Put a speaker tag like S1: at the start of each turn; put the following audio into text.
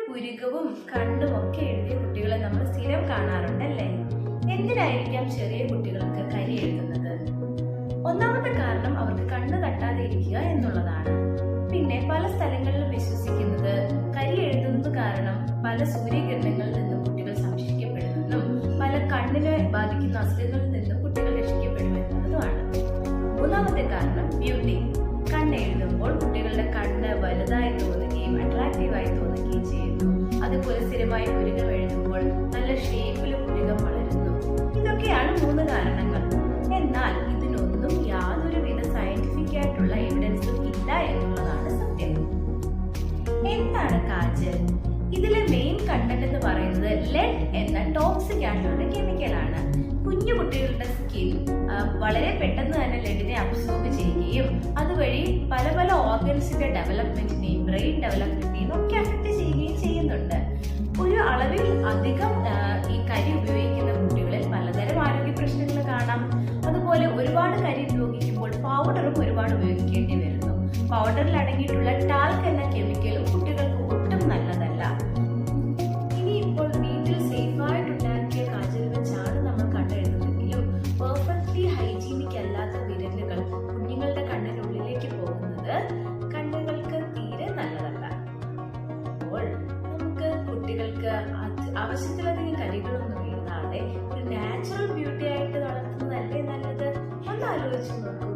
S1: പുരികവും കണ്ണും ഒക്കെ എഴുതിയ കുട്ടികളെ നമ്മൾ സ്ഥിരം കാണാറുണ്ടല്ലേ? എന്തിനായിരിക്കാം ചെറിയ കുട്ടികൾക്ക് കരി എഴുതുന്നത്? ഒന്നാമത്തെ കാരണം അവർക്ക് കണ്ണ് തട്ടാതെ ഇരിക്കുക എന്നുള്ളതാണ്. പിന്നെ പല സ്ഥലങ്ങളിലും വിശ്വസിക്കുന്നത് കരി എഴുതുന്നത് കാരണം പല സൂര്യകിരണങ്ങളിൽ നിന്നും കുട്ടികൾ സംരക്ഷിക്കപ്പെടുമെന്നും പല കണ്ണിനെ ബാധിക്കുന്ന അസുഖങ്ങളിൽ നിന്നും കുട്ടികൾ രക്ഷിക്കപ്പെടുമെന്നുള്ളതുമാണ്. മൂന്നാമത്തെ കാരണം ബ്യൂട്ടി. കണ്ണ് എഴുതുമ്പോൾ കുട്ടികളുടെ കണ്ണ് വലുതായി തോന്നുകയും അട്രാക്റ്റീവായി തോന്നുകയും ചെയ്യുന്നു. അതുപോലെ സ്ഥിരമായി പുരികം എഴുതുമ്പോൾ നല്ല ഷേപ്പിൽ പുരികം വളരുന്നു. ഇതൊക്കെയാണ് 3 കാരണങ്ങൾ. എന്നാൽ ഇതിനൊന്നും യാതൊരുവിധ സയന്റിഫിക് ആയിട്ടുള്ള എവിഡൻസും ഇല്ല എന്നുള്ളതാണ് സത്യം. എന്താണ് കാജൽ? ഇതിലെ മെയിൻ കണ്ടന്റ് എന്ന് പറയുന്നത് ലെഡ് എന്ന ടോക്സിക് ആയിട്ടുള്ള കെമിക്കലാണ്. കുഞ്ഞു കുട്ടികളുടെ സ്കിൻ വളരെ പെട്ടെന്ന് തന്നെ ലെഡിനെ അബ്സോർബ് ചെയ്യുകയും അതുവഴി പല പല ഓർഗൻസിന്റെ ഡെവലപ്മെന്റിനെയും ബ്രെയിൻ ഡെവലപ്മെന്റിനെയും ഒക്കെ അഫക്ട് ചെയ്യുകയും ചെയ്യുന്നുണ്ട്. ഒരു അളവിൽ അധികം ഈ കരി ഉപയോഗിക്കുന്ന കുട്ടികളിൽ പലതരം ആരോഗ്യ പ്രശ്നങ്ങൾ കാണാം. അതുപോലെ ഒരുപാട് കരി ഉപയോഗിക്കുമ്പോൾ പൗഡറും ഒരുപാട് ഉപയോഗിക്കേണ്ടി വരുന്നു. പൗഡറിൽ അടങ്ങിയിട്ടുള്ള ടാൽക് എന്ന കെമിക്കലും കുട്ടികൾക്ക് ഒട്ടും നല്ലതല്ല. ഇനിയിപ്പോൾ വീട്ടിൽ സേഫായിട്ട് ഉണ്ടാക്കിയ കാജൽ വെച്ചാണ് നമ്മൾ കണ്ണെഴുതുന്നതെങ്കിലും പെർഫെക്റ്റ്ലി ഹൈജീനിക് അല്ലാത്ത വിരലുകൾ കുഞ്ഞുങ്ങളുടെ കണ്ണിനുള്ളിലേക്ക് പോകുന്നത് കണ്ണുകൾക്ക് തീരെ നല്ലതല്ല. അപ്പോൾ നമുക്ക് കുട്ടികൾക്ക് ആവശ്യത്തിലധികം കരികളൊന്നും എഴുതാതെ ഒരു നാച്ചുറൽ ബ്യൂട്ടി ആയിട്ട് വളർത്തുന്നതല്ലേ നല്ലത്? ഒന്ന് ആലോചിച്ച് നോക്കൂ.